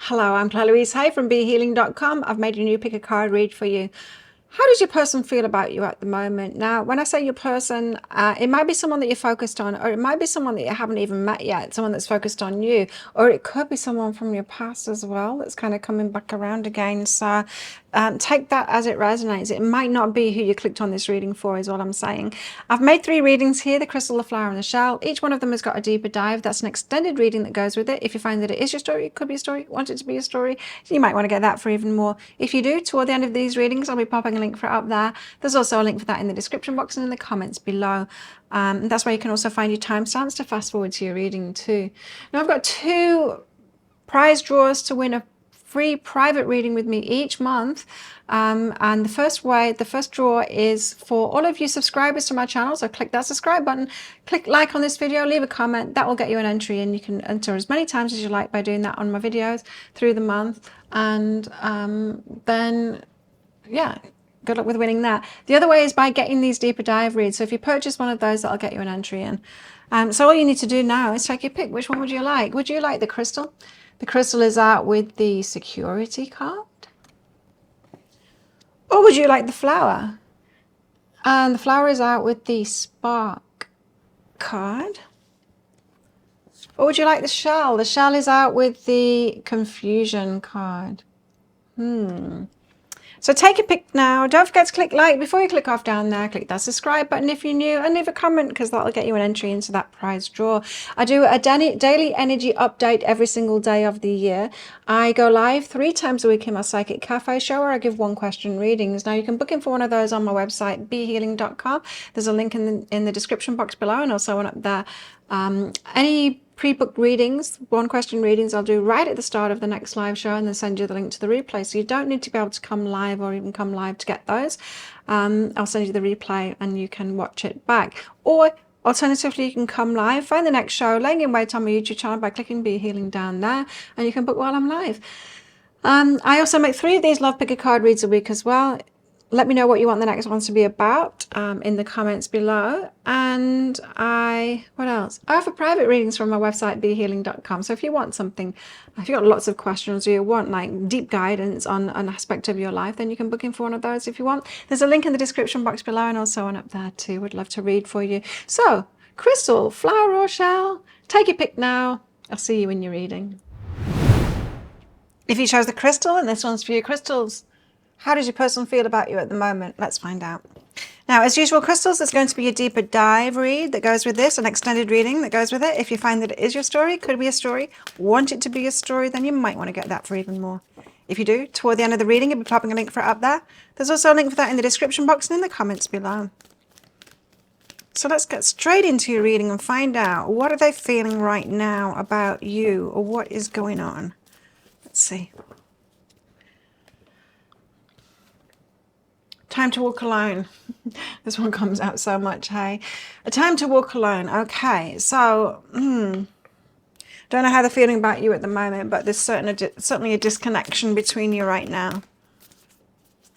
Hello, I'm Claire Louise Hay from BeHealing.com. I've made a new pick a card read for you. How does your person feel about you at the moment? Now, when I say your person, it might be someone that you're focused on, or it might be someone that you haven't even met yet, someone that's focused on you, or it could be someone from your past as well that's kind of coming back around again. So take that as it resonates. It might not be who you clicked on this reading for, is all I'm saying. I've made 3 readings here, the crystal, the flower, and the shell. Each one of them has got a deeper dive. That's an extended reading that goes with it. If you find that it is your story, it could be a story, want it to be a story, you might want to get that for even more. If you do, toward the end of these readings, I'll be popping a link for it up there. There's also a link for that in the description box and in the comments below. That's where you can also find your timestamps to fast forward to your reading too. Now I've got 2 prize draws to win a free private reading with me each month. And the first draw is for all of you subscribers to my channel. So click that subscribe button, click like on this video, leave a comment. That will get you an entry, and you can enter as many times as you like by doing that on my videos through the month. And then, yeah, good luck with winning that. The other way is by getting these deeper dive reads. So if you purchase one of those, that'll get you an entry in. So all you need to do now is take your pick. Which one would you like? Would you like the crystal? The crystal is out with the security card. Or would you like the flower? And the flower is out with the spark card. Or would you like the shell? The shell is out with the confusion card. So take a pick now. Don't forget to click like before you click off down there. Click that subscribe button if you're new, and leave a comment because that'll get you an entry into that prize draw. I do a daily energy update every single day of the year. I go live 3 times a week in my Psychic Cafe show where I give 1-question readings. Now you can book in for one of those on my website, behealing.com. There's a link in the description box below, and also one up there. Any pre-booked readings, 1-question readings, I'll do right at the start of the next live show and then send you the link to the replay. So you don't need to be able to come live or even come live to get those. I'll send you the replay and you can watch it back. Or alternatively, you can come live, find the next show, laying in wait on my YouTube channel by clicking Be Healing down there, and you can book while I'm live. I also make 3 of these Love Pick a Card reads a week as well. Let me know what you want the next ones to be about in the comments below. And what else? I offer private readings from my website, behealing.com. So if you want something, if you've got lots of questions or you want like deep guidance on an aspect of your life, then you can book in for one of those if you want. There's a link in the description box below and also one up there too. Would love to read for you. So crystal, flower or shell, take your pick now. I'll see you in your reading. If you chose the crystal, and this one's for your crystals, how does your person feel about you at the moment? Let's find out. Now, as usual, crystals, there's going to be a deeper dive read that goes with this, an extended reading that goes with it. If you find that it is your story, could be a story, want it to be a story, then you might want to get that for even more. If you do, toward the end of the reading, I'll be popping a link for it up there. There's also a link for that in the description box and in the comments below. So let's get straight into your reading and find out, what are they feeling right now about you, or what is going on? Let's see. Time to walk alone. This one comes out so much, hey? A time to walk alone. Okay, so don't know how they're feeling about you at the moment, but there's certainly a disconnection between you right now.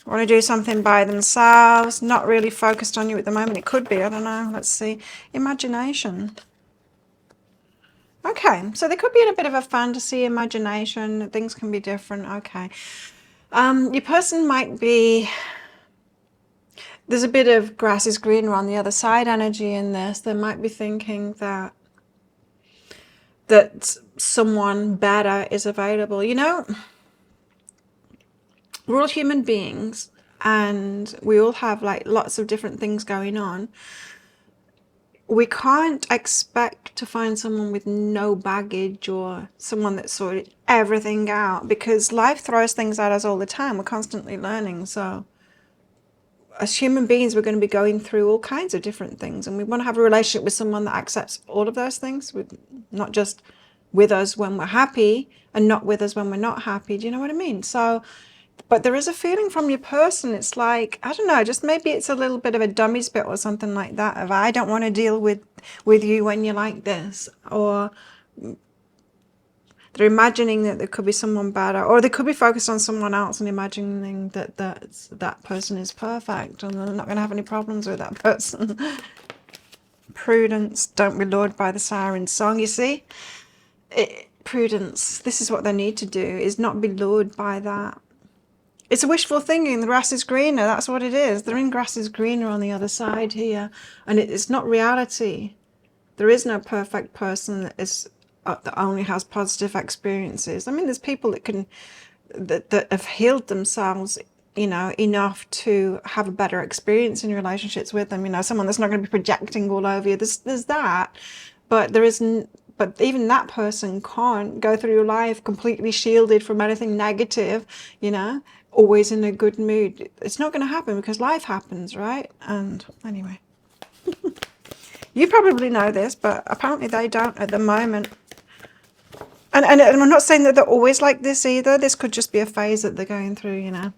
Want to do something by themselves, not really focused on you at the moment. It could be, I don't know. Let's see. Imagination. Okay, so they could be in a bit of a fantasy imagination. Things can be different. Okay. Your person might be... There's a bit of grass is greener on the other side energy in this. They might be thinking that someone better is available. You know, we're all human beings and we all have like lots of different things going on. We can't expect to find someone with no baggage or someone that sorted everything out, because life throws things at us all the time. We're constantly learning. So as human beings, we're going to be going through all kinds of different things, and we want to have a relationship with someone that accepts all of those things, not just with us when we're happy and not with us when we're not happy. Do you know what I mean? So, but there is a feeling from your person. It's like, I don't know, just maybe it's a little bit of a dummy's bit or something like that, of I don't want to deal with you when you're like this, or they're imagining that there could be someone better, or they could be focused on someone else and imagining that that person is perfect and they're not going to have any problems with that person. Prudence, don't be lured by the siren song. You see, prudence. This is what they need to do, is not be lured by that. It's a wishful thinking. The grass is greener. That's what it is. They're in grass is greener on the other side here. And it's not reality. There is no perfect person that only has positive experiences. I mean, there's people that have healed themselves, you know, enough to have a better experience in relationships with them. You know, someone that's not going to be projecting all over you. There's that, but there isn't. But even that person can't go through your life completely shielded from anything negative, you know, always in a good mood. It's not going to happen because life happens, right? And anyway, you probably know this, but apparently they don't at the moment. And I'm not saying that they're always like this either. This could just be a phase that they're going through, you know.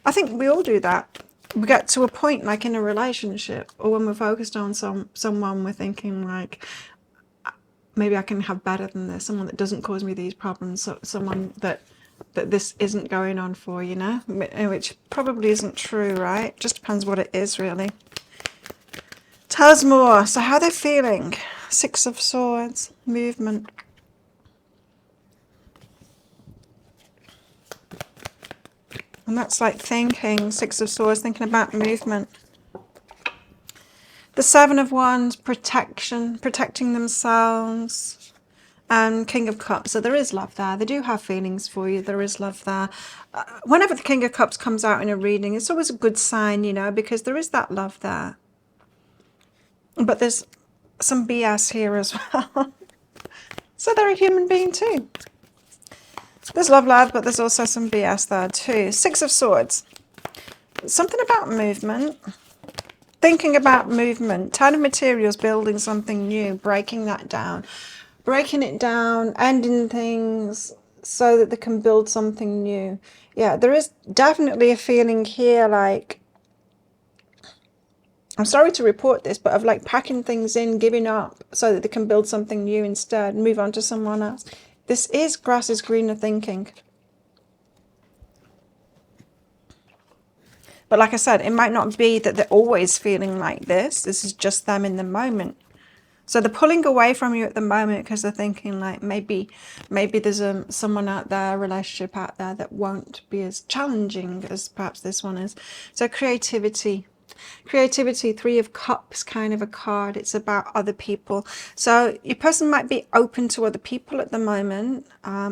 I think we all do that. We get to a point, like in a relationship, or when we're focused on someone, we're thinking like, maybe I can have better than this, someone that doesn't cause me these problems, so someone that this isn't going on for, you know, which probably isn't true, right? Just depends what it is, really. Tell us more. So how they're feeling. 6 of Swords, movement. And that's like thinking, 6 of Swords, thinking about movement. The 7 of Wands, protection, protecting themselves. And King of Cups. So there is love there. They do have feelings for you. There is love there. Whenever the King of Cups comes out in a reading, it's always a good sign, you know, because there is that love there. But there's some BS here as well. So they're a human being too. There's love, but there's also some BS there too. 6 of Swords. Something about movement. Thinking about movement. 10 of Materials, building something new, breaking that down. Breaking it down, ending things so that they can build something new. Yeah, there is definitely a feeling here like, I'm sorry to report this, but of like packing things in, giving up so that they can build something new instead, move on to someone else. This is grass is greener thinking. But like I said, it might not be that they're always feeling like this. This is just them in the moment. So they're pulling away from you at the moment because they're thinking like maybe there's someone out there, a relationship out there that won't be as challenging as perhaps this one is. So creativity. Creativity, 3 of Cups, kind of a card. It's about other people. So your person might be open to other people at the moment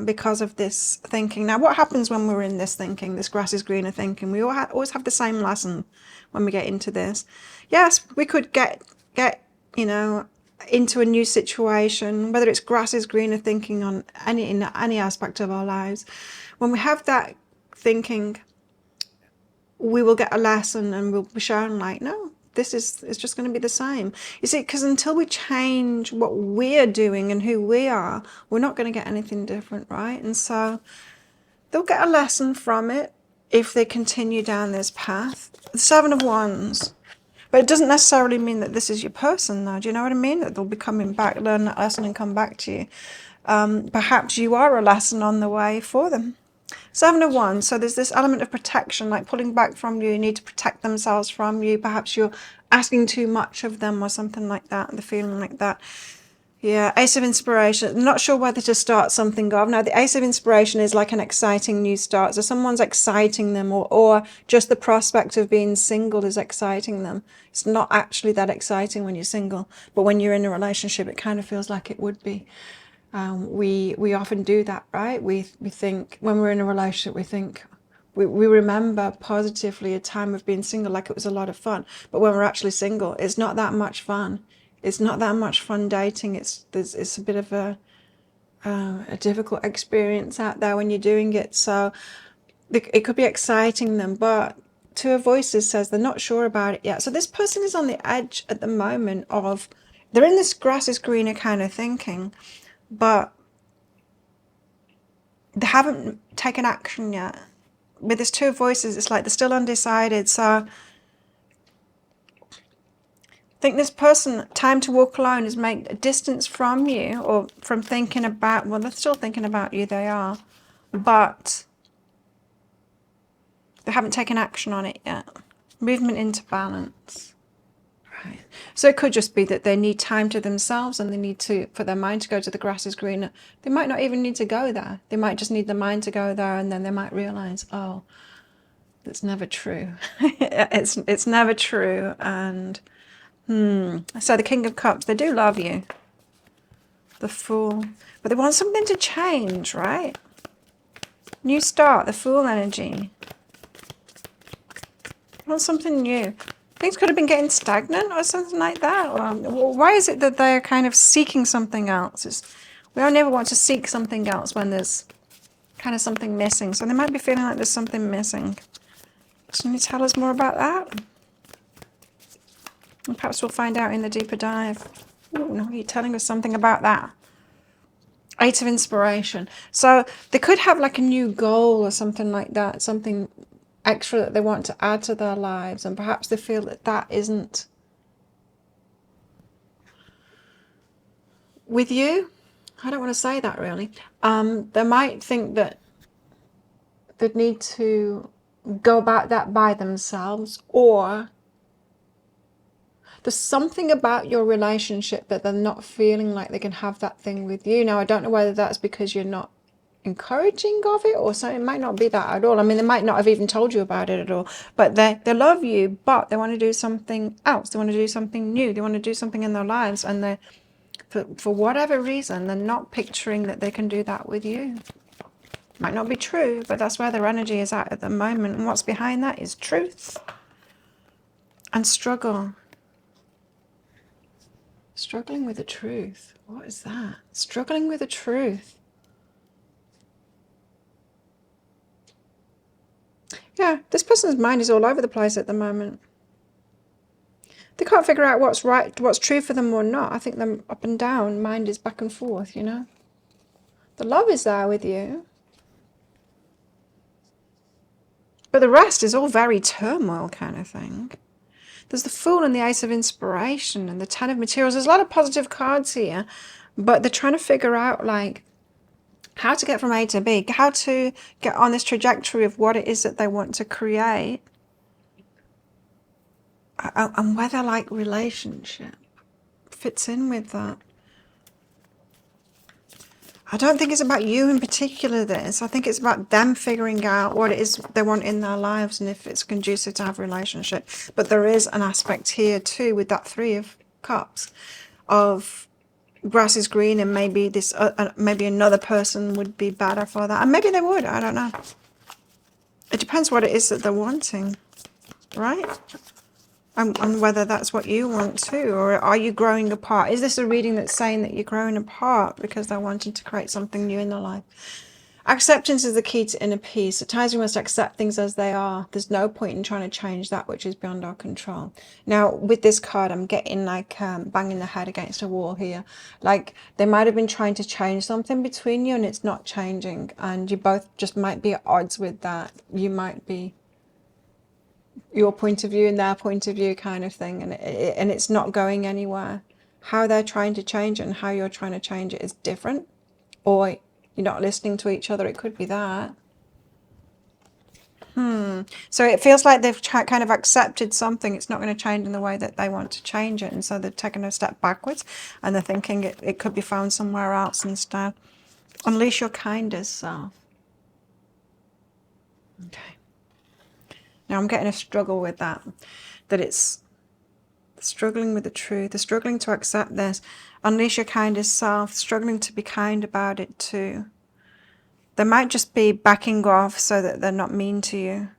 because of this thinking. Now, what happens when we're in this thinking, this grass is greener thinking? We always have the same lesson when we get into this. Yes, we could get you know, into a new situation, whether it's grass is greener thinking in any aspect of our lives. When we have that thinking, we will get a lesson and we'll be shown like, no, this is, it's just going to be the same. You see, because until we change what we're doing and who we are, we're not going to get anything different, right? And so they'll get a lesson from it if they continue down this path. The 7 of Wands. But it doesn't necessarily mean that this is your person, though. Do you know what I mean? That they'll be coming back, learn that lesson and come back to you. Perhaps you are a lesson on the way for them. 7 of Wands, so there's this element of protection, like pulling back from you. You need to protect themselves from you. Perhaps you're asking too much of them or something like that, the feeling like that. Yeah, Ace of Inspiration. Not sure whether to start something off. Now, the Ace of Inspiration is like an exciting new start. So someone's exciting them or just the prospect of being single is exciting them. It's not actually that exciting when you're single, but when you're in a relationship, it kind of feels like it would be. We often do that, right? We think when we're in a relationship, we remember positively a time of being single like it was a lot of fun. But when we're actually single, it's not that much fun. It's not that much fun dating. It's a bit of a difficult experience out there when you're doing it. So it could be exciting them, but 2 of Voices says they're not sure about it yet. So this person is on the edge at the moment of, they're in this grass is greener kind of thinking, but they haven't taken action yet. With this 2 of Voices, it's like they're still undecided. So I think this person, time to walk alone is make a distance from you or from thinking about, well, they're still thinking about you, they are, but they haven't taken action on it yet. Movement into balance. Right. So it could just be that they need time to themselves and they need to, for their mind to go to the grass is greener. They might not even need to go there. They might just need the mind to go there, and then they might realize, oh, that's never true. it's never true. And so the King of Cups, they do love you. The Fool. But they want something to change, right? New start, the Fool energy. They want something new. Things could have been getting stagnant or something like that. Well, why is it that they're kind of seeking something else? We don't ever want to seek something else when there's kind of something missing. So they might be feeling like there's something missing. Can you tell us more about that? And perhaps we'll find out in the deeper dive. Oh, no, you're telling us something about that. Eight of Inspiration. So they could have like a new goal or something like that, something extra that they want to add to their lives, and perhaps they feel that that isn't with you. I don't want to say that really. They might think that they'd need to go about that by themselves, or there's something about your relationship that they're not feeling like they can have that thing with you. Now, I don't know whether that's because you're not encouraging of it or something. It might not be that at all. I mean, they might not have even told you about it at all, but they love you, but they want to do something else. They want to do something new. They want to do something in their lives, and they, for whatever reason, they're not picturing that they can do that with you. Might not be true, but that's where their energy is at the moment, and what's behind that is truth and struggle. Struggling with the truth. What is that? Struggling with the truth. Yeah, this person's mind is all over the place at the moment. They can't figure out what's right, what's true for them or not. I think them up and down, mind is back and forth, you know. The love is there with you. But the rest is all very turmoil kind of thing. There's the Fool and the Ace of Inspiration and the Ten of Materials. There's a lot of positive cards here, but they're trying to figure out like how to get from A to B, how to get on this trajectory of what it is that they want to create, and whether like relationship fits in with that. I don't think it's about you in particular, this. I think it's about them figuring out what it is they want in their lives and if it's conducive to have a relationship. But there is an aspect here too with that Three of Cups of grass is green, and maybe this maybe another person would be better for that. And maybe they would, I don't know. It depends what it is that they're wanting, right? And whether that's what you want too, or are you growing apart? Is this a reading that's saying that you're growing apart because they're wanting to create something new in their life? Acceptance is the key to inner peace. At times we must accept things as they are. There's no point in trying to change that which is beyond our control. Now, with this card, I'm getting like banging the head against a wall here. Like they might have been trying to change something between you and it's not changing. And you both just might be at odds with that. You might be your point of view and their point of view kind of thing, and it's not going anywhere. How they're trying to change it and how you're trying to change it is different, or you're not listening to each other. It could be that. So it feels like they've kind of accepted something. It's not going to change in the way that they want to change it, and so they're taking a step backwards and they're thinking it could be found somewhere else instead. Unleash your kindest self. Okay. Now I'm getting a struggle with that it's struggling with the truth. They're struggling to accept this. Unleash your kindest self, struggling to be kind about it too. They might just be backing off so that they're not mean to you.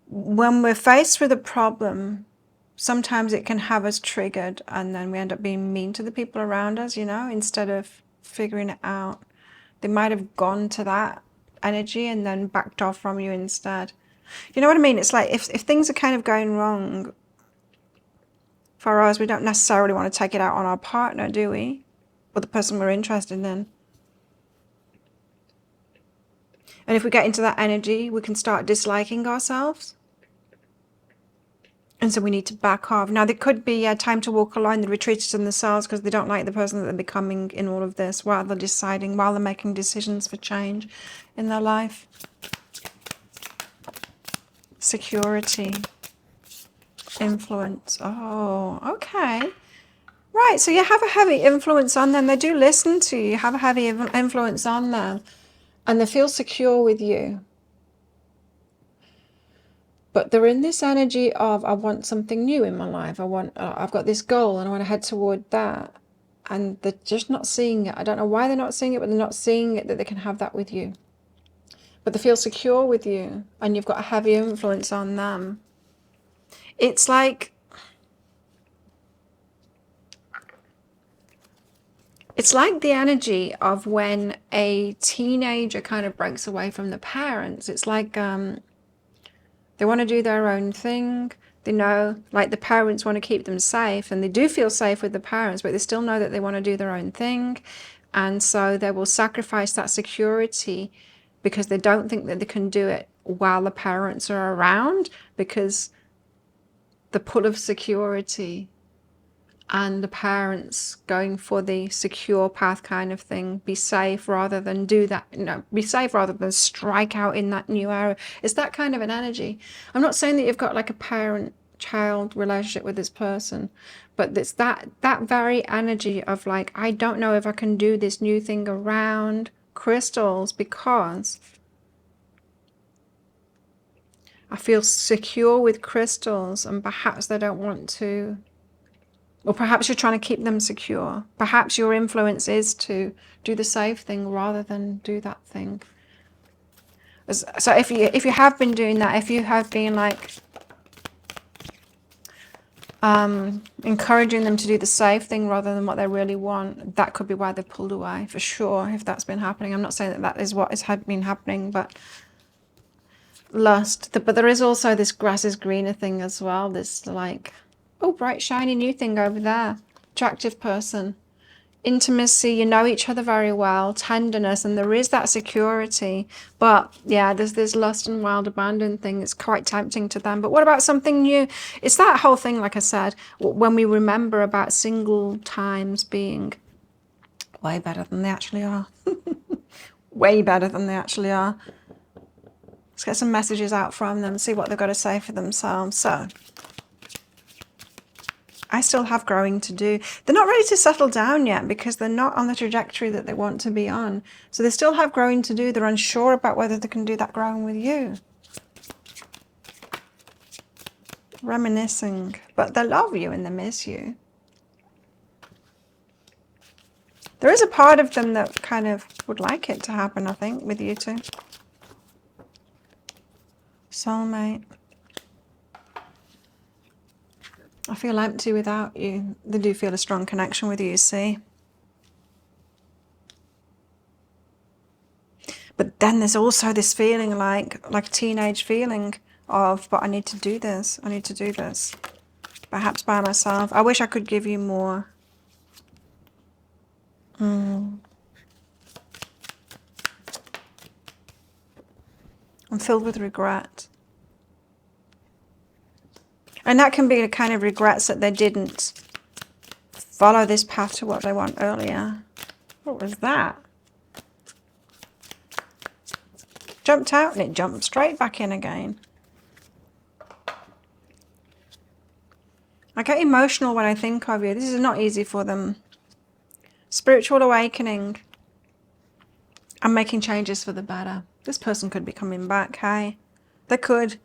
When we're faced with a problem, sometimes it can have us triggered and then we end up being mean to the people around us, you know, instead of figuring it out. They might have gone to that energy and then backed off from you instead. You know what I mean? It's like if things are kind of going wrong for us, we don't necessarily want to take it out on our partner, do we? Or the person we're interested in. And if we get into that energy, we can start disliking ourselves. And so we need to back off. Now, there could be a time to walk alone. They retreated in themselves because they don't like the person that they're becoming in all of this, while they're deciding, while they're making decisions for change in their life. Security. influence. Oh, okay. Right, so you have a heavy influence on them. They do listen to you. You have a heavy influence on them. And they feel secure with you. But they're in this energy of, I want something new in my life. I've got this goal and I want to head toward that. And they're just not seeing it. I don't know why they're not seeing it, but they're not seeing it that they can have that with you. But they feel secure with you and you've got a heavy influence on them. It's like, the energy of when a teenager kind of breaks away from the parents. It's like they want to do their own thing. They know, like, the parents want to keep them safe, and they do feel safe with the parents, but they still know that they want to do their own thing. And so they will sacrifice that security because they don't think that they can do it while the parents are around, because the pull of security and the parents going for the secure path kind of thing, be safe rather than do that, be safe rather than strike out in that new area. It's that kind of an energy. I'm not saying that you've got like a parent-child relationship with this person, but it's that very energy of like, I don't know if I can do this new thing around crystals because I feel secure with crystals, and perhaps they don't want to. Or perhaps you're trying to keep them secure. Perhaps your influence is to do the safe thing rather than do that thing. So if you have been doing that, if you have been like encouraging them to do the safe thing rather than what they really want, that could be why they pulled away, for sure, if that's been happening. I'm not saying that is what has been happening, but lust. But there is also this grass is greener thing as well. This like, oh, bright, shiny new thing over there. Attractive person. Intimacy, you know each other very well. Tenderness, and there is that security. But yeah, there's this lust and wild abandon thing. It's quite tempting to them. But what about something new? It's that whole thing, like I said, when we remember about single times being way better than they actually are. Way better than they actually are. Let's get some messages out from them, see what they've got to say for themselves. So, I still have growing to do. They're not ready to settle down yet because they're not on the trajectory that they want to be on. So they still have growing to do. They're unsure about whether they can do that growing with you. Reminiscing. But they love you and they miss you. There is a part of them that kind of would like it to happen, I think, with you two. Soulmate. I feel empty without you. They do feel a strong connection with you, see? But then there's also this feeling like a teenage feeling of, but I need to do this. I need to do this. Perhaps by myself. I wish I could give you more. I'm filled with regret. And that can be a kind of regrets that they didn't follow this path to what they want earlier. What was that? Jumped out and it jumped straight back in again. I get emotional when I think of you. This is not easy for them. Spiritual awakening. I'm making changes for the better. This person could be coming back, hey? They could.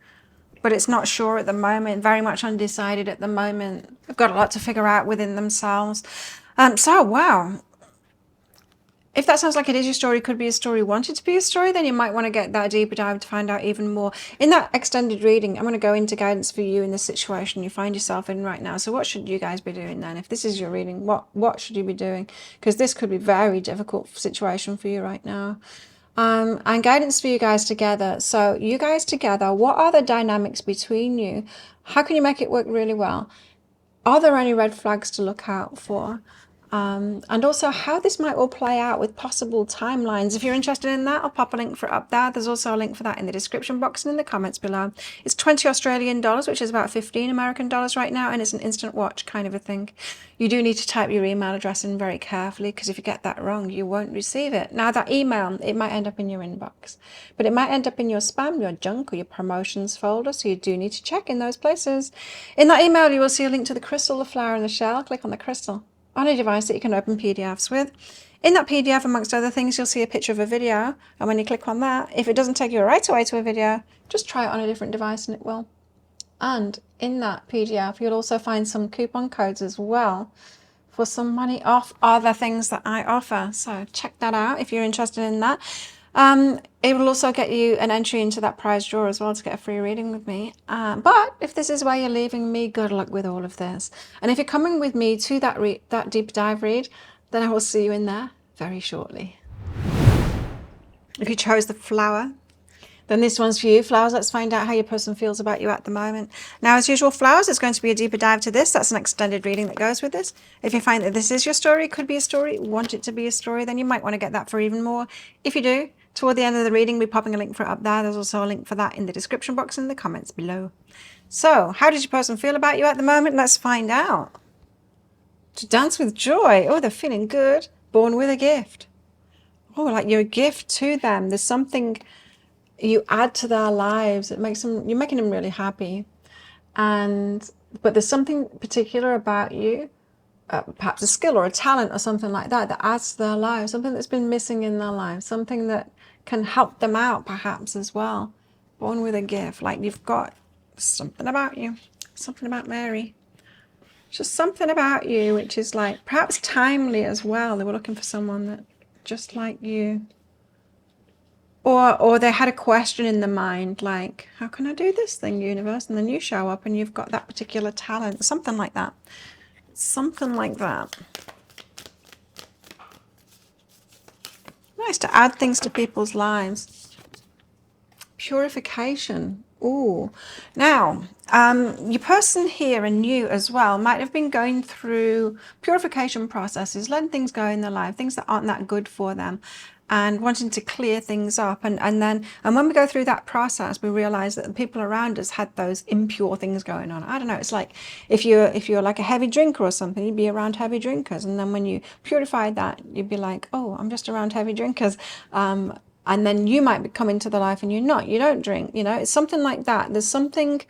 But it's not sure at the moment, very much undecided at the moment. They've got a lot to figure out within themselves. So, wow. If that sounds like it is your story, could be a story, wanted to be a story, then you might want to get that deeper dive to find out even more. In that extended reading, I'm going to go into guidance for you in the situation you find yourself in right now. So what should you guys be doing then? If this is your reading, what should you be doing? Because this could be a very difficult situation for you right now. And guidance for you guys together. So you guys together, what are the dynamics between you? How can you make it work really well? Are there any red flags to look out for? and also how this might all play out with possible timelines. If you're interested in that, I'll pop a link for it up there. There's also a link for that in the description box and in the comments below. It's 20 Australian dollars, which is about 15 American dollars right now, and it's an instant watch kind of a thing. You do need to type your email address in very carefully, because if you get that wrong, you won't receive it. Now, that email, it might end up in your inbox, but it might end up in your spam, your junk, or your promotions folder, so you do need to check in those places. In that email, you will see a link to the crystal, the flower, and the shell. Click on the crystal on a device that you can open PDFs with. In that PDF, amongst other things, you'll see a picture of a video, and when you click on that, if it doesn't take you right away to a video, just try it on a different device and it will. And in that PDF, you'll also find some coupon codes as well for some money off other things that I offer. So check that out if you're interested in that. It will also get you an entry into that prize draw as well to get a free reading with me. But if this is where you're leaving me, good luck with all of this. And if you're coming with me to that deep dive read, then I will see you in there very shortly. If you chose the flower, then this one's for you. Flowers, let's find out how your person feels about you at the moment. Now, as usual, flowers, it's going to be a deeper dive to this. That's an extended reading that goes with this. If you find that this is your story, could be a story, want it to be a story, then you might want to get that for even more. If you do, toward the end of the reading, we'll be popping a link for it up there. There's also a link for that in the description box and the comments below. So, how does your person feel about you at the moment? Let's find out. To dance with joy. Oh, they're feeling good. Born with a gift. Oh, like you're a gift to them. There's something you add to their lives. It makes them, you're making them really happy. But there's something particular about you, perhaps a skill or a talent or something like that, that adds to their lives, something that's been missing in their lives, something that can help them out perhaps as well. Born with a gift, like you've got something about you, something about Mary. Just something about you which is like perhaps timely as well. They were looking for someone that just like you. Or they had a question in their mind, like, how can I do this thing, universe? And then you show up and you've got that particular talent, something like that. Something like that. Nice to add things to people's lives. Purification. Ooh. Now, your person here and you as well might have been going through purification processes, letting things go in their life, things that aren't that good for them, and wanting to clear things up. And when we go through that process, we realize that the people around us had those impure things going on. I don't know, it's like if you're like a heavy drinker or something, you'd be around heavy drinkers. And then when you purified that, you'd be like, oh, I'm just around heavy drinkers. And then you might come into the life and you don't drink, you know, it's something like that. There's something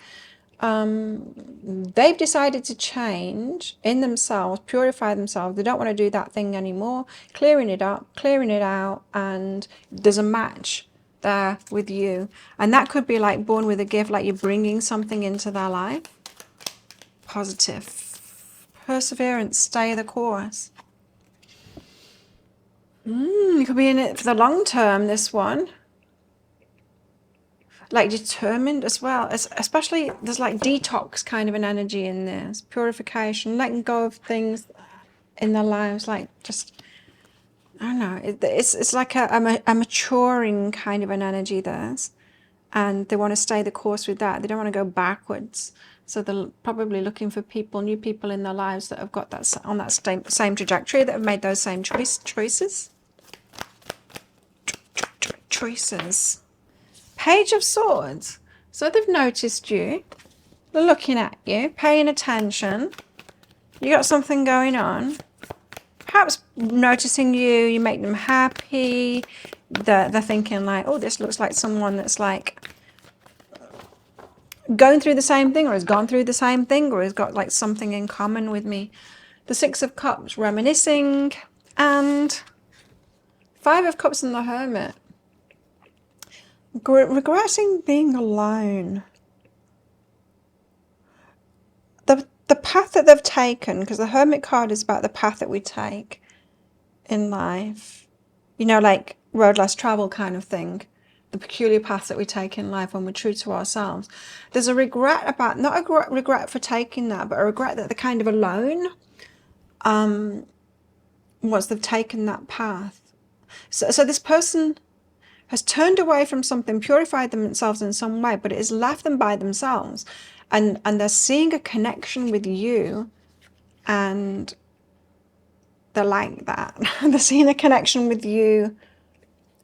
they've decided to change in themselves, purify themselves. They don't want to do that thing anymore, clearing it up, clearing it out, and there's a match there with you. And that could be like born with a gift, like you're bringing something into their life. Positive. Perseverance, stay the course. You could be in it for the long term, this one. Like determined as well, especially there's like detox kind of an energy in this, purification, letting go of things in their lives, like just, I don't know, it's like a maturing kind of an energy there, and they want to stay the course with that. They don't want to go backwards, so they're probably looking for new people in their lives that have got that on that same trajectory, that have made those same choices. Page of Swords. So they've noticed you. They're looking at you, paying attention. You got something going on. Perhaps noticing you make them happy. They're thinking like, oh, this looks like someone that's like going through the same thing, or has gone through the same thing, or has got like something in common with me. The Six of Cups, reminiscing, and Five of Cups and the Hermit. Regretting being alone. The path that they've taken, because the Hermit card is about the path that we take in life. You know, like road less travel kind of thing. The peculiar paths that we take in life when we're true to ourselves. There's a regret about, not a regret for taking that, but a regret that they're kind of alone once they've taken that path. So this person has turned away from something, purified themselves in some way, but it has left them by themselves. And they're seeing a connection with you, and They're like that. They're seeing a connection with you.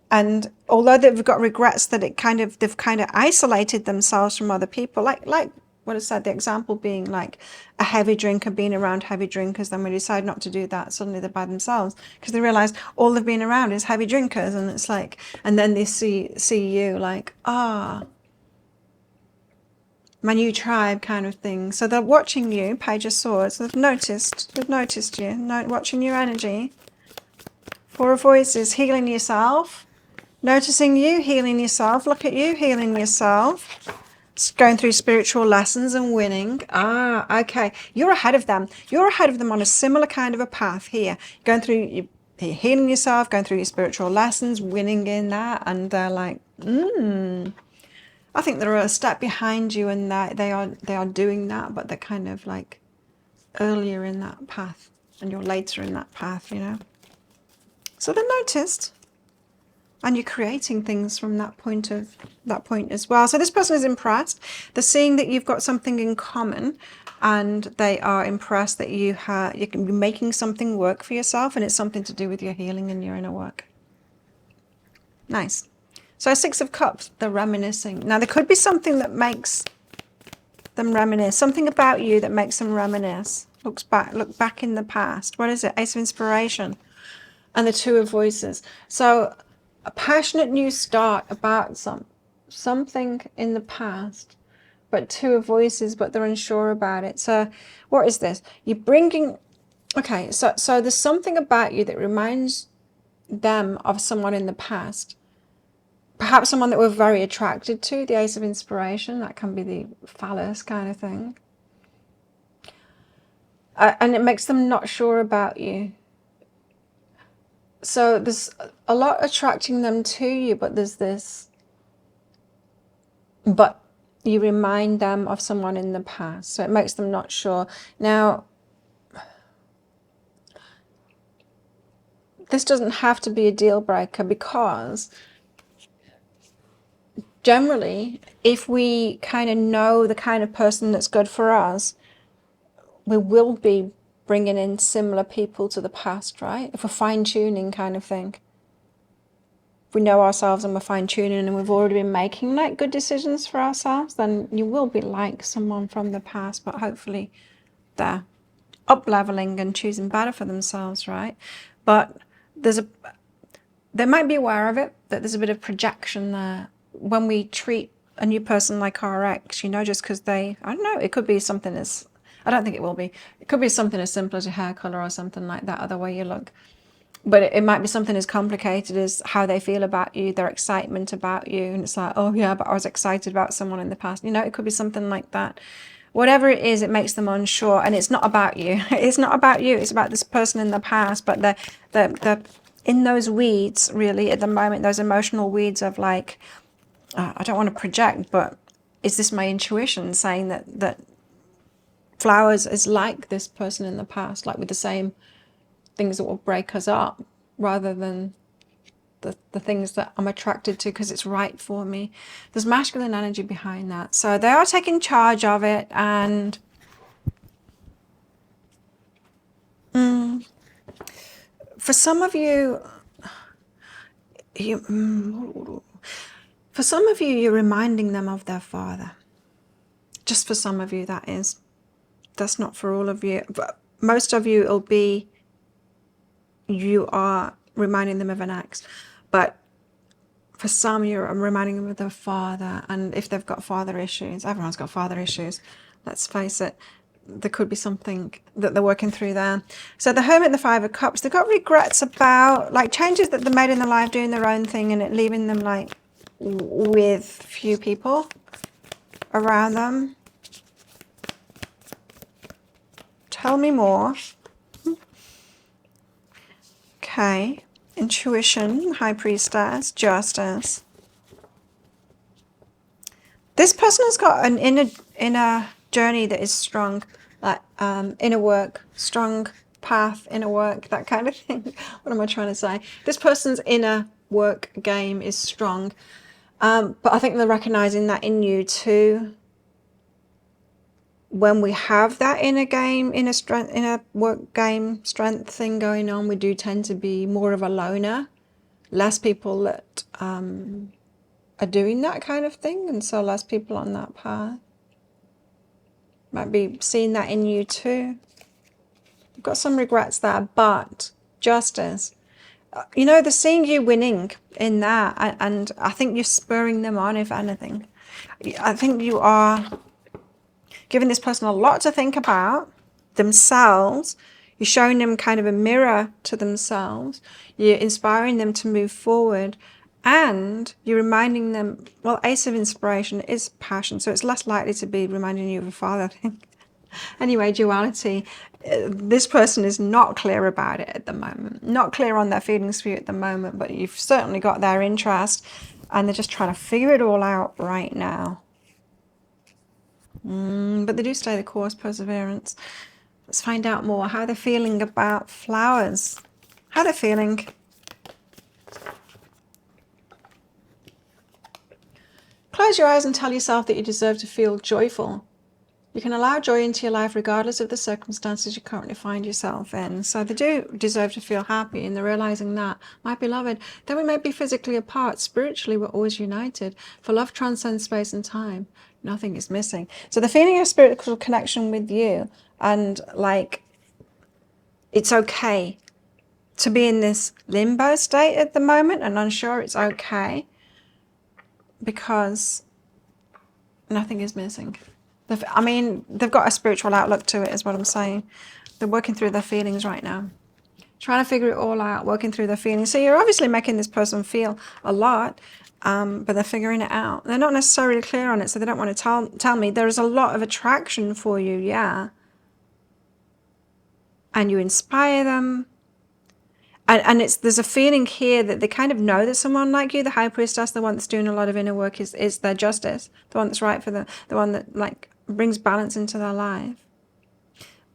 And although they've got regrets that they've kind of isolated themselves from other people, like what I said, the example being like a heavy drinker being around heavy drinkers, then when they decide not to do that, suddenly they're by themselves because they realize all they've been around is heavy drinkers, and it's like, and then they see you like, my new tribe kind of thing. So they're watching you, Page of Swords. They've noticed you, watching your energy. Four of Voices, healing yourself. Noticing you, healing yourself. Look at you, healing yourself. Going through spiritual lessons and winning. Okay. You're ahead of them. You're ahead of them on a similar kind of a path here. Going through, you're healing yourself, going through your spiritual lessons, winning in that. And they're like, I think they're a step behind you, and that they are doing that, but they're kind of like earlier in that path, and you're later in that path, you know. So they're noticed. And you're creating things from that point as well. So this person is impressed. They're seeing that you've got something in common, and they are impressed that you can be making something work for yourself, and it's something to do with your healing and your inner work. Nice. So Six of Cups, they're reminiscing. Now there could be something that makes them reminisce, something about you that makes them reminisce. Look back in the past. What is it? Ace of Inspiration and the Two of Voices. So a passionate new start about something in the past, but Two of Voices, but they're unsure about it. So what is this? You're bringing, okay, so there's something about you that reminds them of someone in the past, perhaps someone that we're very attracted to, the Ace of Inspiration. That can be the phallus kind of thing. And it makes them not sure about you. So there's a lot attracting them to you, but there's this, but you remind them of someone in the past. So it makes them not sure. Now, this doesn't have to be a deal breaker, because generally, if we kind of know the kind of person that's good for us, we will be bringing in similar people to the past, right? If we're fine-tuning kind of thing. If we know ourselves and we're fine-tuning and we've already been making like good decisions for ourselves, then you will be like someone from the past, but hopefully they're up-leveling and choosing better for themselves, right? But they might be aware of it, that there's a bit of projection there. When we treat a new person like our ex, you know, just because I don't know, it could be something as, I don't think it will be. It could be something as simple as your hair color or something like that, or the way you look. But it might be something as complicated as how they feel about you, their excitement about you. And it's like, oh yeah, but I was excited about someone in the past. You know, it could be something like that. Whatever it is, it makes them unsure. And it's not about you. It's not about you. It's about this person in the past. But they're in those weeds, really, at the moment, those emotional weeds of like, I don't want to project, but is this my intuition saying that Flowers is like this person in the past, like with the same things that will break us up, rather than the things that I'm attracted to because it's right for me. There's masculine energy behind that. So they are taking charge of it. And for some of you, you're reminding them of their father. Just for some of you, that is. That's not for all of you. But most of you, it'll be you are reminding them of an ex. But for some, you're reminding them of their father. And if they've got father issues, everyone's got father issues, let's face it, there could be something that they're working through there. So the Hermit and the Five of Cups, they've got regrets about like changes that they made in their life, doing their own thing, and it leaving them like with few people around them. Tell me more. Okay. Intuition, High Priestess, Justice. This person has got an inner journey that is strong, like inner work, strong path, inner work, that kind of thing. What am I trying to say? This person's inner work game is strong, but I think they're recognizing that in you too. when we have that inner work game strength thing going on, we do tend to be more of a loner, less people that are doing that kind of thing, and so less people on that path. Might be seeing that in you too. You've got some regrets there, but justice. You know, they're seeing you winning in that, and I think you're spurring them on, if anything. I think you are giving this person a lot to think about themselves. You're showing them kind of a mirror to themselves. You're inspiring them to move forward. And you're reminding them, well, Ace of Inspiration is passion, so it's less likely to be reminding you of a father, I think. Anyway, duality. This person is not clear about it at the moment. Not clear on their feelings for you at the moment, but you've certainly got their interest, and they're just trying to figure it all out right now. But they do stay the course, perseverance. Let's find out more. How they're feeling about flowers. How they're feeling. Close your eyes and tell yourself that you deserve to feel joyful. You can allow joy into your life regardless of the circumstances you currently find yourself in. So they do deserve to feel happy, and they're realizing that. My beloved, though we may be physically apart, spiritually we're always united. For love transcends space and time. Nothing is missing. So the feeling of spiritual connection with you, and like, it's okay to be in this limbo state at the moment and unsure. It's okay because nothing is missing. I mean, they've got a spiritual outlook to it, is what I'm saying. They're working through their feelings right now. Trying to figure it all out, working through their feelings. So you're obviously making this person feel a lot, but they're figuring it out. They're not necessarily clear on it, so they don't want to tell me. There is a lot of attraction for you, yeah. And you inspire them. And there's a feeling here that they kind of know that someone like you, the high priestess, the one that's doing a lot of inner work, is their justice, the one that's right for them, the one that like brings balance into their life.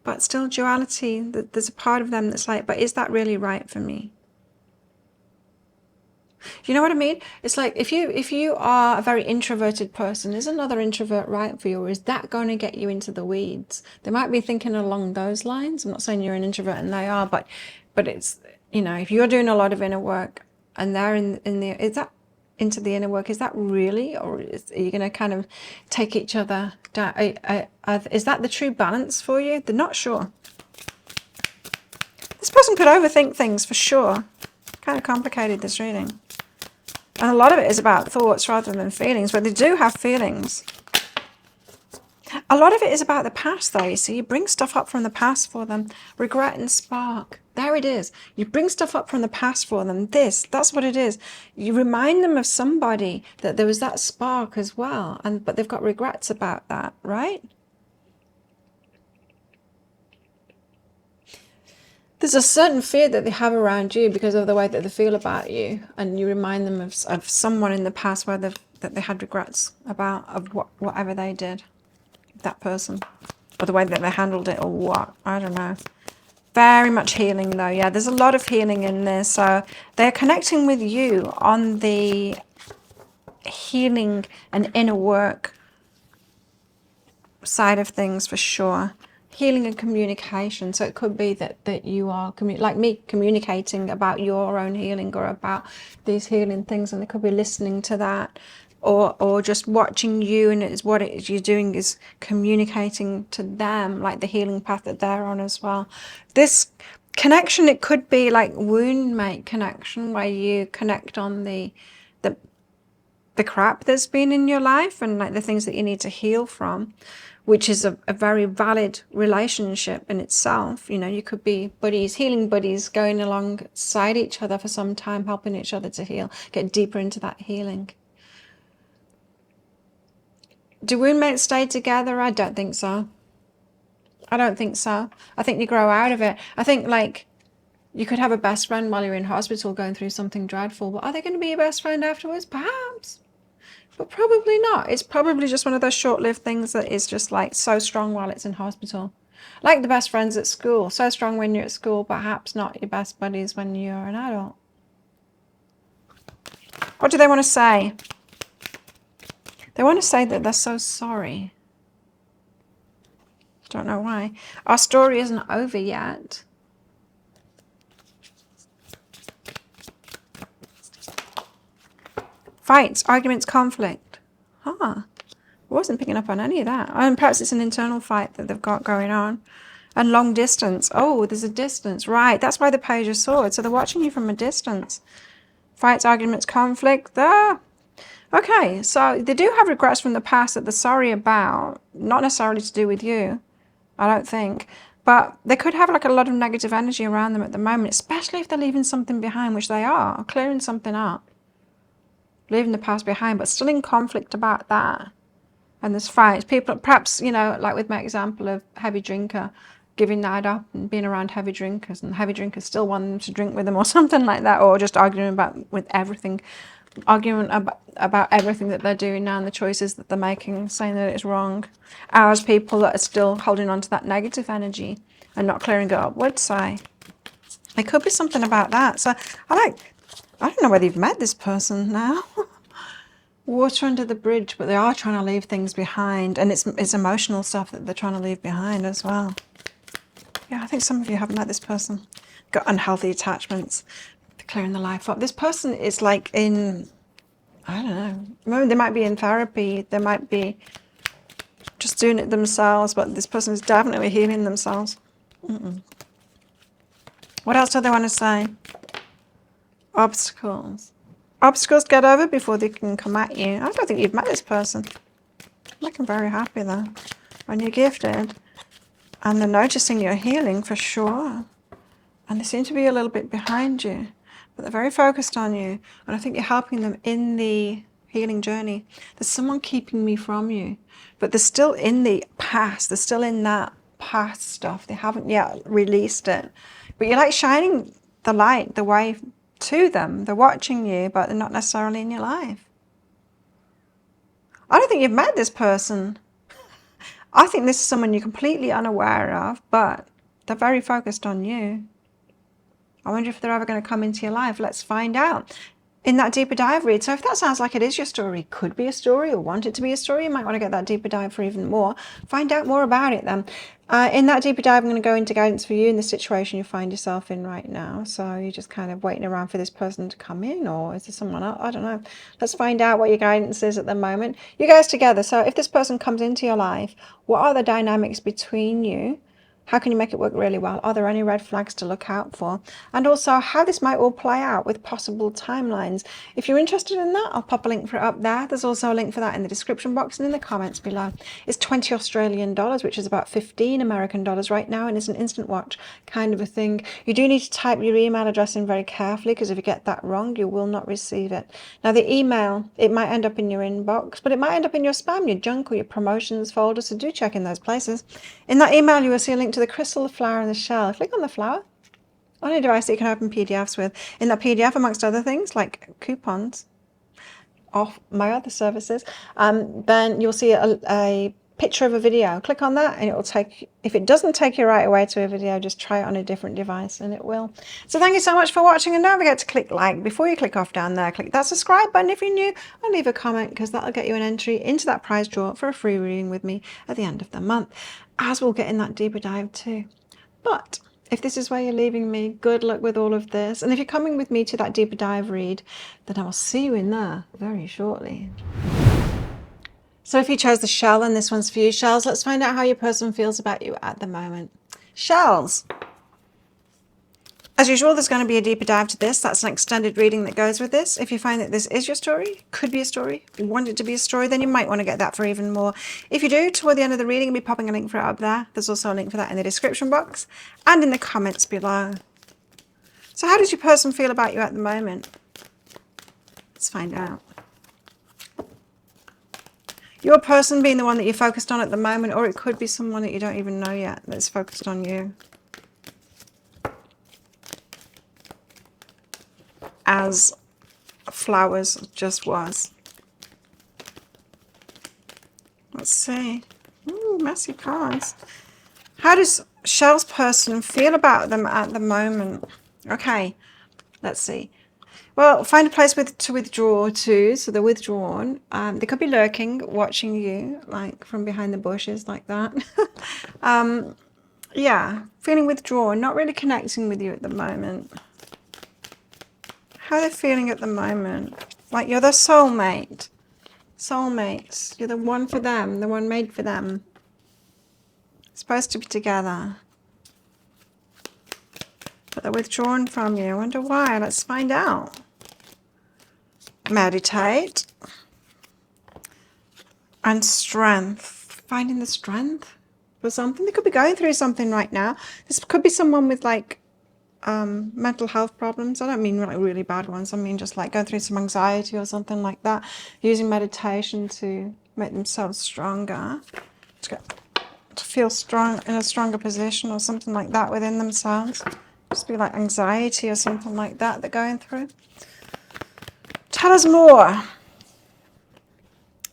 But still duality, there's a part of them that's like, but is that really right for me? You know what I mean? It's like if you are a very introverted person, is another introvert right for you, or is that going to get you into the weeds? They might be thinking along those lines. I'm not saying you're an introvert and they are, but it's, you know, if you're doing a lot of inner work and they're is that into the inner work, is that really, or are you going to kind of take each other down? Is that the true balance for you? They're not sure. This person could overthink things for sure. Kind of complicated, this reading. And a lot of it is about thoughts rather than feelings, but they do have feelings. A lot of it is about the past, though. You see, you bring stuff up from the past for them. Regret and spark. There it is. You bring stuff up from the past for them. That's what it is. You remind them of somebody that there was that spark as well, but they've got regrets about that, right? There's a certain fear that they have around you because of the way that they feel about you, and you remind them of someone in the past where that they had regrets about whatever they did, that person, or the way that they handled it, or what, I don't know. Very much healing though, yeah, there's a lot of healing in there. So they're connecting with you on the healing and inner work side of things for sure. Healing and communication. So it could be that you are like me, communicating about your own healing or about these healing things, and they could be listening to that, or just watching you, and it's what it is you're doing is communicating to them, like the healing path that they're on as well. This connection, it could be like wound mate connection, where you connect on the crap that's been in your life and like the things that you need to heal from, which is a very valid relationship in itself. You know, you could be buddies, healing buddies, going alongside each other for some time, helping each other to heal, get deeper into that healing. Do wound mates stay together? I don't think so. I don't think so. I think you grow out of it. I think like you could have a best friend while you're in hospital going through something dreadful, but are they going to be your best friend afterwards? Perhaps. But probably not. It's probably just one of those short-lived things that is just like so strong while it's in hospital. Like the best friends at school. So strong when you're at school, perhaps not your best buddies when you're an adult. What do they want to say? They want to say that they're so sorry. Don't know why. Our story isn't over yet. Fights, arguments, conflict. Huh. I wasn't picking up on any of that. And perhaps it's an internal fight that they've got going on. And long distance. Oh, there's a distance. Right, that's why the Page of Swords. So they're watching you from a distance. Fights, arguments, conflict. There. Okay, so they do have regrets from the past that they're sorry about. Not necessarily to do with you, I don't think. But they could have like a lot of negative energy around them at the moment, especially if they're leaving something behind, which they are. Clearing something up. Leaving the past behind, but still in conflict about that. And there's fights. People, perhaps, you know, like with my example of heavy drinker, giving that up and being around heavy drinkers, and heavy drinkers still want them to drink with them or something like that, or just arguing about everything that they're doing now and the choices that they're making, saying that it's wrong. As people that are still holding on to that negative energy and not clearing it up would say. It could be something about that. So I don't know whether you've met this person now. Water under the bridge, but they are trying to leave things behind, and it's emotional stuff that they're trying to leave behind as well. Yeah, I think some of you haven't met this person. Got unhealthy attachments. They're clearing the life up. This person is like in, I don't know. Maybe they might be in therapy. They might be just doing it themselves, but this person is definitely healing themselves. What else do they want to say? Obstacles. Obstacles get over before they can come at you. I don't think you've met this person. I'm looking very happy though. When you're gifted. And they're noticing your healing for sure. And they seem to be a little bit behind you. But they're very focused on you. And I think you're helping them in the healing journey. There's someone keeping me from you. But they're still in the past. They're still in that past stuff. They haven't yet released it. But you're like shining the light, the way to them. They're watching you, but they're not necessarily in your life. I don't think you've met this person. I think this is someone you're completely unaware of, but they're very focused on you. I wonder if they're ever going to come into your life. Let's find out in that deeper dive read. So if that sounds like it is your story, could be a story, or want it to be a story, you might want to get that deeper dive for even more. Find out more about it then. In that deeper dive, I'm going to go into guidance for you in the situation you find yourself in right now. So you're just kind of waiting around for this person to come in, or is there someone else? I don't know. Let's find out what your guidance is at the moment. You guys together. So if this person comes into your life, what are the dynamics between you? How can you make it work really well? Are there any red flags to look out for? And also how this might all play out with possible timelines. If you're interested in that, I'll pop a link for it up there. There's also a link for that in the description box and in the comments below. It's 20 Australian dollars, which is about 15 American dollars right now, and it's an instant watch kind of a thing. You do need to type your email address in very carefully, because if you get that wrong, you will not receive it. Now the email, it might end up in your inbox, but it might end up in your spam, your junk, or your promotions folder, so do check in those places. In that email, you will see a link to the crystal, the flower, and the shell. Click on the flower on a device that you can open PDFs with. In that PDF, amongst other things like coupons off my other services, then you'll see a picture of a video. Click on that and it will take, if it doesn't take you right away to a video, just try it on a different device and it will. So thank you so much for watching, and don't forget to click like before you click off down there. Click that subscribe button if you're new, and leave a comment, because that'll get you an entry into that prize draw for a free reading with me at the end of the month, as we'll get in that deeper dive too. But if this is where you're leaving me, good luck with all of this. And if you're coming with me to that deeper dive read, then I will see you in there very shortly. So if you chose the shell, then this one's for you. Shells, let's find out how your person feels about you at the moment. Shells. As usual, there's going to be a deeper dive to this. That's an extended reading that goes with this. If you find that this is your story, could be a story, you want it to be a story, then you might want to get that for even more. If you do, toward the end of the reading, I'll be popping a link for it up there. There's also a link for that in the description box and in the comments below. So how does your person feel about you at the moment? Let's find out. Your person being the one that you're focused on at the moment, or it could be someone that you don't even know yet that's focused on you. As flowers just was. Let's see. Ooh, messy cards. How does Shell's person feel about them at the moment? Okay, let's see. Well, find a place to withdraw to. So they're withdrawn. They could be lurking, watching you, like from behind the bushes, like that. Yeah, feeling withdrawn, not really connecting with you at the moment. How are they feeling at the moment? Like you're their soulmate. Soulmates. You're the one for them, the one made for them. Supposed to be together. But they're withdrawn from you. I wonder why. Let's find out. Meditate. And strength. Finding the strength for something. They could be going through something right now. This could be someone with like mental health problems. I don't mean like really bad ones. I mean just like going through some anxiety or something like that. Using meditation to make themselves stronger. To feel strong in a stronger position or something like that within themselves. Just be like anxiety or something like that they're going through. Tell us more.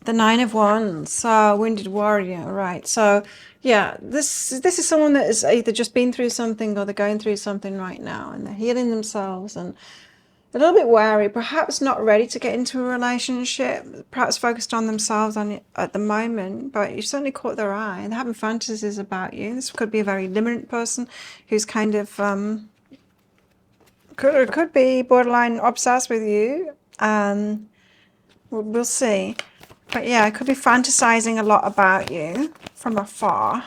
The Nine of Wands, Wounded Warrior, right. So, yeah, this is someone that has either just been through something or they're going through something right now and they're healing themselves and a little bit wary, perhaps not ready to get into a relationship, perhaps focused on themselves at the moment, but you've certainly caught their eye. They're having fantasies about you. This could be a very limerent person who's kind of, could be borderline obsessed with you. We'll see. But yeah, I could be fantasizing a lot about you from afar.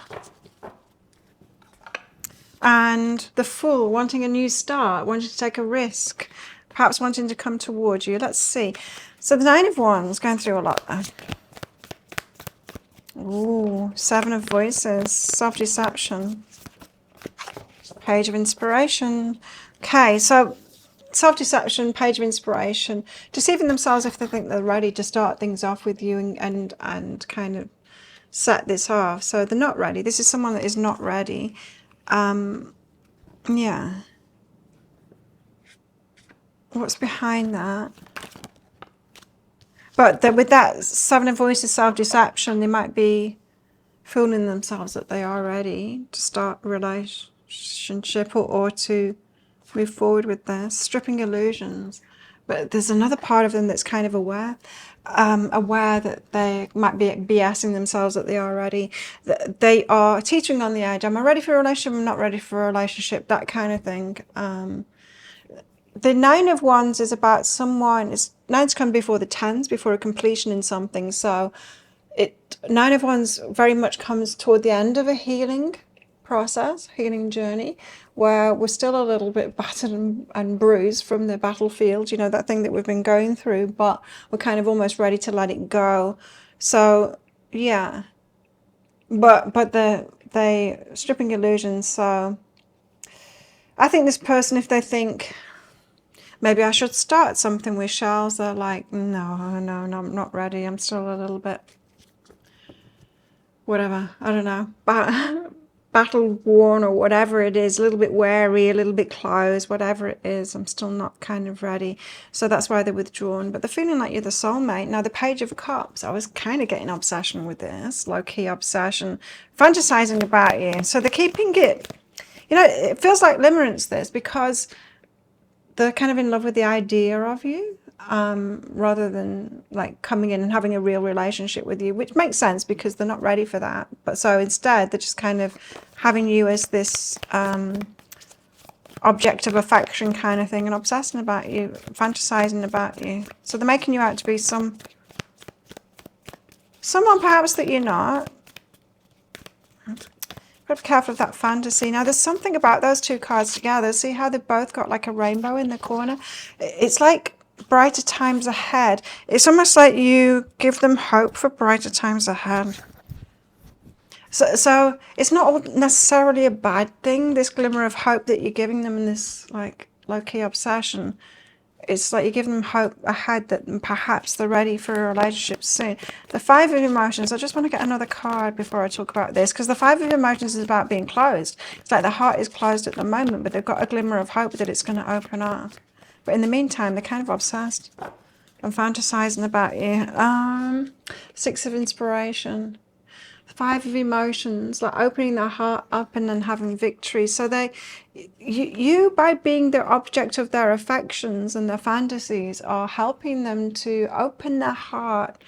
And the Fool, wanting a new start, wanting to take a risk, perhaps wanting to come towards you. Let's see. So the Nine of Wands, going through a lot there. Ooh, Seven of Voices, self-deception. Page of Inspiration. Okay, so self-deception, Page of Inspiration, deceiving themselves if they think they're ready to start things off with you and kind of set this off. So they're not ready. This is someone that is not ready. Yeah. What's behind that? But with that Seven of Voices, self-deception, they might be fooling themselves that they are ready to start a relationship or to move forward with this. Stripping illusions. But there's another part of them that's kind of aware that they might be BSing themselves that they are ready. They are teetering on the edge. Am I ready for a relationship? I'm not ready for a relationship. That kind of thing. The Nine of Wands is about someone. Nines come before the tens, before a completion in something. So Nine of Wands very much comes toward the end of a healing process, healing journey, where we're still a little bit battered and bruised from the battlefield, you know, that thing that we've been going through, but we're kind of almost ready to let it go. So yeah, but they stripping illusions. So I think this person, if they think maybe I should start something with shells, they're like, no, I'm not ready. I'm still a little bit whatever, I don't know, battle worn or whatever it is, a little bit wary, a little bit closed, whatever it is, I'm still not kind of ready. So that's why they're withdrawn. But they're feeling like you're the soulmate. Now the Page of Cups, I was kind of getting obsession with this, low-key obsession, fantasizing about you. So they're keeping it, you know, it feels like limerence this, because they're kind of in love with the idea of you. Rather than like coming in and having a real relationship with you, which makes sense because they're not ready for that. But so instead, they're just kind of having you as this object of affection kind of thing and obsessing about you, fantasizing about you. So they're making you out to be someone perhaps that you're not. Got to be careful of that fantasy. Now, there's something about those two cards together. See how they've both got like a rainbow in the corner? It's like brighter times ahead. It's almost like you give them hope for brighter times ahead. So it's not necessarily a bad thing, this glimmer of hope that you're giving them in this like low-key obsession. It's like you give them hope ahead that perhaps they're ready for a relationship soon. The Five of Emotions, I just want to get another card before I talk about this, because the Five of Emotions is about being closed. It's like the heart is closed at the moment, but they've got a glimmer of hope that it's going to open up. But in the meantime, they're kind of obsessed and fantasizing about you. Six of Inspiration. Five of emotions, like opening their heart up and then having victory. So you by being the object of their affections and their fantasies are helping them to open their heart.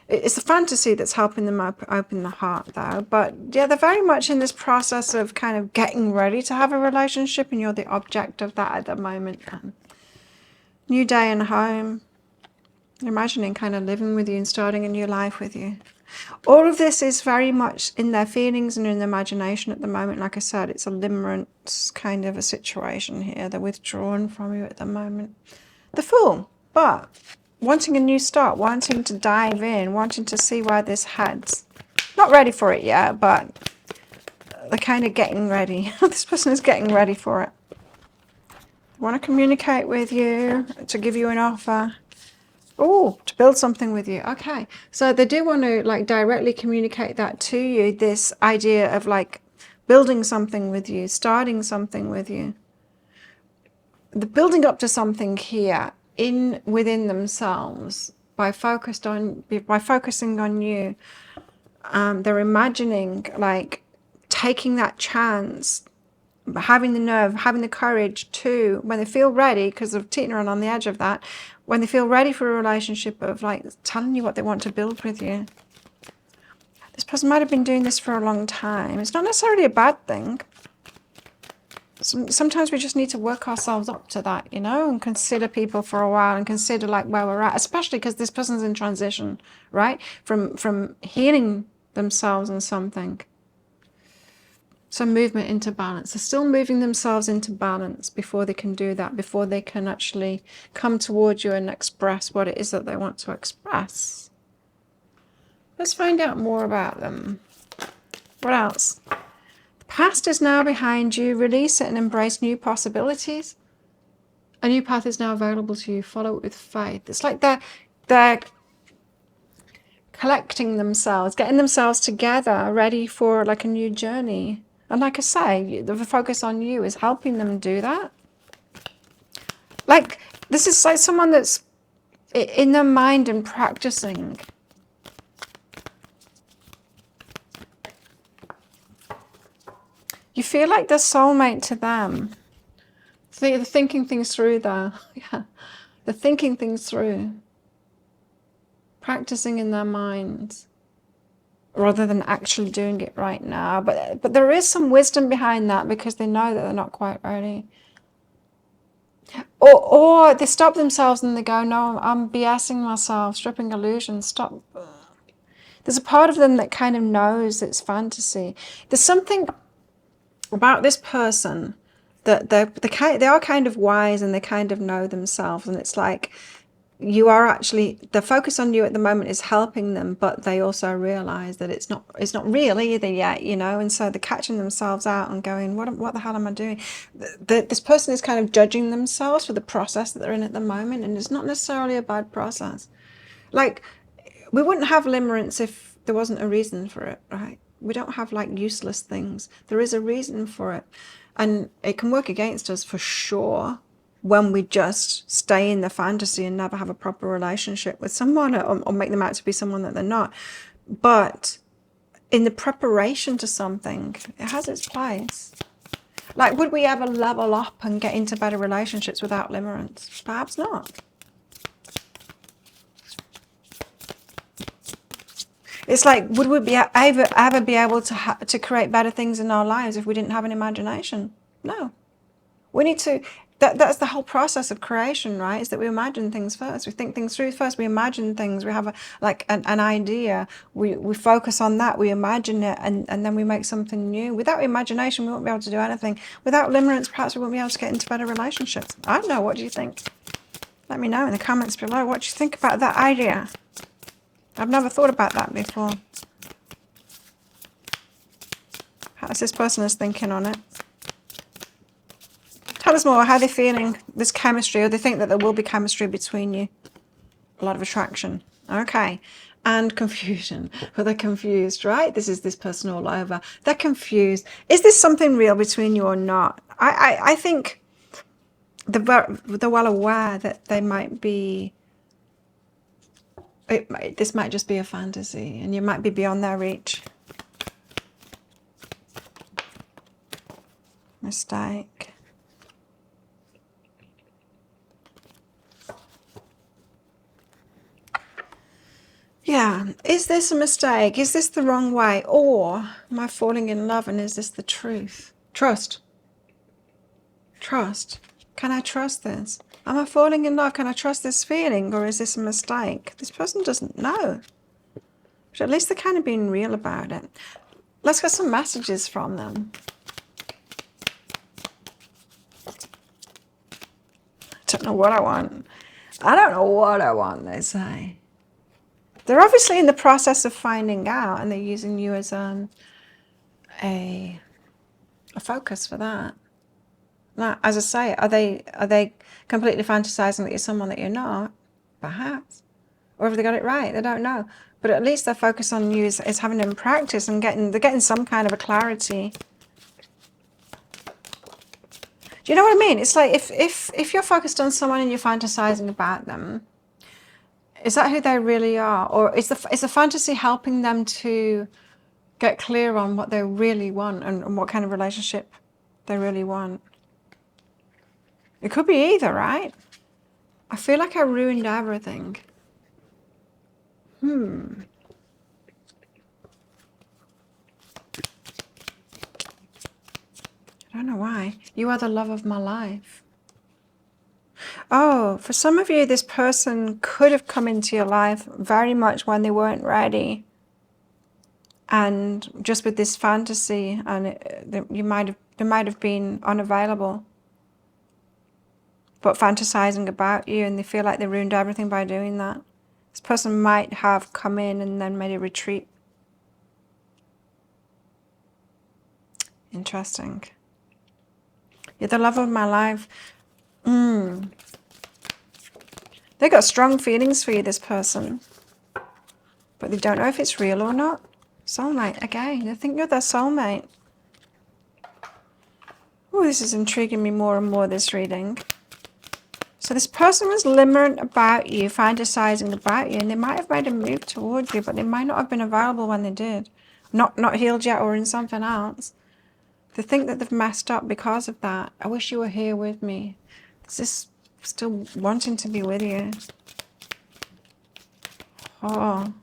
It's the fantasy that's helping them open the heart though. But yeah, they're very much in this process of kind of getting ready to have a relationship, and you're the object of that at the moment. New day and home. You're imagining kind of living with you and starting a new life with you. All of this is very much in their feelings and in their imagination at the moment. Like I said, it's a limerence kind of a situation here. They're withdrawn from you at the moment. The Fool, but wanting a new start, wanting to dive in, wanting to see where this heads. Not ready for it yet, but they're kind of getting ready. This person is getting ready for it. They want to communicate with you, to give you an offer. Oh, to build something with you. Okay. So they do want to like directly communicate that to you, this idea of like building something with you, starting something with you. The building up to something here within themselves by focusing on you. They're imagining like taking that chance, having the nerve, having the courage to, when they feel ready, because they're teetering on the edge of that, when they feel ready for a relationship of like telling you what they want to build with you. This person might have been doing this for a long time. It's not necessarily a bad thing. Sometimes we just need to work ourselves up to that, you know, and consider people for a while and consider like where we're at, especially because this person's in transition, right? From healing themselves and something. Some movement into balance. They're still moving themselves into balance before they can do that, before they can actually come towards you and express what it is that they want to express. Let's find out more about them. What else? The past is now behind you. Release it and embrace new possibilities. A new path is now available to you. Follow it with faith. It's like they're collecting themselves, getting themselves together, ready for like a new journey. And like I say, the focus on you is helping them do that. Like, this is like someone that's in their mind and practicing. You feel like they're soulmate to them. They're thinking things through there. Yeah, they're thinking things through. Practicing in their minds, rather than actually doing it right now. But there is some wisdom behind that, because they know that they're not quite ready. Or they stop themselves and they go, no, I'm BSing myself, stripping illusions, stop. There's a part of them that kind of knows it's fantasy. There's something about this person that they are kind of wise, and they kind of know themselves, and it's like, you are actually, the focus on you at the moment is helping them, but they also realize that it's not real either yet, you know, and so they're catching themselves out and going, what the hell am I doing? This person is kind of judging themselves for the process that they're in at the moment, and it's not necessarily a bad process. Like, we wouldn't have limerence if there wasn't a reason for it, right? We don't have like useless things. There is a reason for it, and it can work against us for sure when we just stay in the fantasy and never have a proper relationship with someone, or make them out to be someone that they're not. But in the preparation to something, it has its place. Like, would we ever level up and get into better relationships without limerence? Perhaps not. It's like, would we ever be able to create better things in our lives if we didn't have an imagination? No. We need to, that's the whole process of creation, right? Is that we imagine things first. We think things through first. We imagine things. We have an idea. We focus on that. We imagine it, and then we make something new. Without imagination, we won't be able to do anything. Without limerence, perhaps we won't be able to get into better relationships. I don't know. What do you think? Let me know in the comments below what you think about that idea. I've never thought about that before. How's this person is thinking on it? Tell us more, how they're feeling, this chemistry, or they think that there will be chemistry between you. A lot of attraction. Okay. And confusion. But they're confused, right? This is this person all over. They're confused. Is this something real between you or not? I think they're well aware that they might be This might just be a fantasy, and you might be beyond their reach. Mistake. Yeah, is this a mistake? Is this the wrong way? Or am I falling in love and is this the truth? Trust. Trust. Can I trust this? Am I falling in love? Can I trust this feeling? Or is this a mistake? This person doesn't know. But at least they're kind of being real about it. Let's get some messages from them. I don't know what I want. I don't know what I want, they say. They're obviously in the process of finding out, and they're using you as a focus for that. Now, as I say, are they completely fantasizing that you're someone that you're not? Perhaps. Or have they got it right? They don't know. But at least their focus on you is having them practice and they're getting some kind of a clarity. Do you know what I mean? It's like if you're focused on someone and you're fantasizing about them, is that who they really are? Or is the fantasy helping them to get clear on what they really want and what kind of relationship they really want? It could be either, right? I feel like I ruined everything. I don't know why. You are the love of my life. Oh, for some of you, this person could have come into your life very much when they weren't ready. And just with this fantasy, and they might have been unavailable. But fantasizing about you, and they feel like they ruined everything by doing that. This person might have come in and then made a retreat. Interesting. You're the love of my life. They got strong feelings for you, this person. But they don't know if it's real or not. Soulmate, again. They think you're their soulmate. Oh, this is intriguing me more and more, this reading. So this person was limerent about you, fantasizing about you, and they might have made a move towards you, but they might not have been available when they did. Not healed yet or in something else. They think that they've messed up because of that. I wish you were here with me. This is still wanting to be with you. Oh.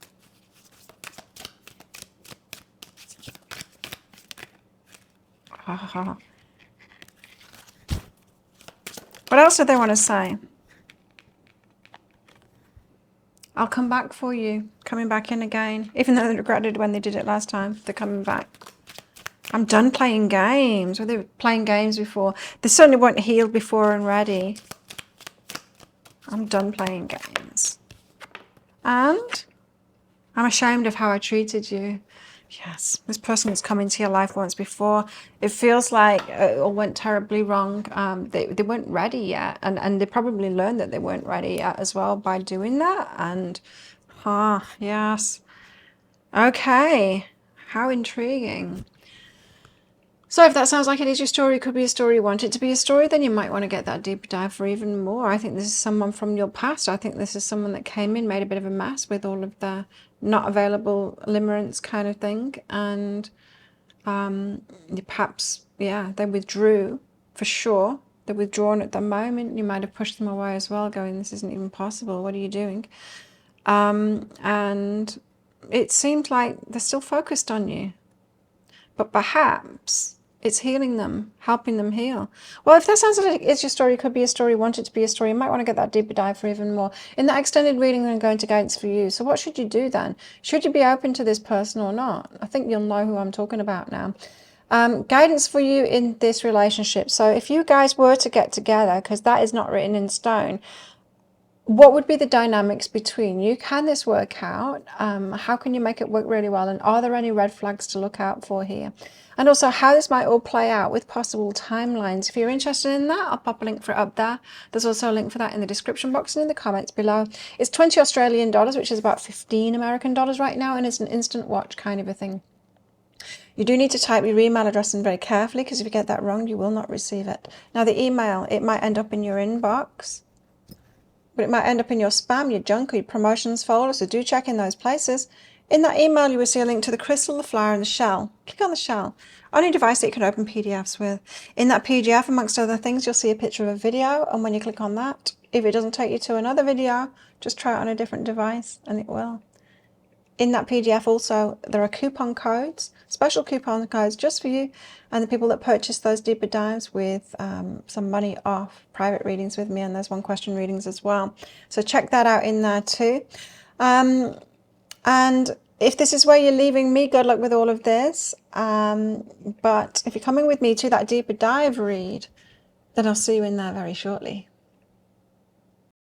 What else do they want to say? I'll come back for you. Coming back in again. Even though they regretted when they did it last time, they're coming back. I'm done playing games. Well, they were playing games before. They certainly weren't healed before and ready. I'm done playing games. And I'm ashamed of how I treated you. Yes, this person has come into your life once before. It feels like it all went terribly wrong. They weren't ready yet. And they probably learned that they weren't ready yet as well by doing that. And, yes. Okay, how intriguing. So if that sounds like it is your story, it could be a story you want it to be a story, then you might want to get that deeper dive for even more. I think this is someone from your past. I think this is someone that came in, made a bit of a mess with all of the not available limerence kind of thing. And perhaps, yeah, they withdrew for sure. They're withdrawn at the moment. You might have pushed them away as well, going, this isn't even possible. What are you doing? And it seemed like they're still focused on you. But perhaps it's healing them, helping them heal. Well, if that sounds like it's your story, it could be a story, want it to be a story, you might want to get that deeper dive for even more. In that extended reading, I'm going to guidance for you. So what should you do then? Should you be open to this person or not? I think you'll know who I'm talking about now. Guidance for you in this relationship. So if you guys were to get together, because that is not written in stone, what would be the dynamics between you? Can this work out? How can you make it work really well? And are there any red flags to look out for here? And also how this might all play out with possible timelines. If you're interested in that, I'll pop a link for it up there. There's also a link for that in the description box and in the comments below. It's 20 Australian dollars, which is about 15 American dollars right now. And it's an instant watch kind of a thing. You do need to type your email address in very carefully, because if you get that wrong, you will not receive it. Now the email, it might end up in your inbox, but it might end up in your spam, your junk, or your promotions folder, so do check in those places. In that email, you will see a link to the crystal, the flower, and the shell. Click on the shell. On your device that you can open PDFs with. In that PDF, amongst other things, you'll see a picture of a video, and when you click on that, if it doesn't take you to another video, just try it on a different device, and it will. In that PDF also, there are coupon codes, special coupon codes just for you and the people that purchase those deeper dives with some money off private readings with me, and there's one question readings as well. So check that out in there too. And if this is where you're leaving me, good luck with all of this. But if you're coming with me to that deeper dive read, then I'll see you in there very shortly.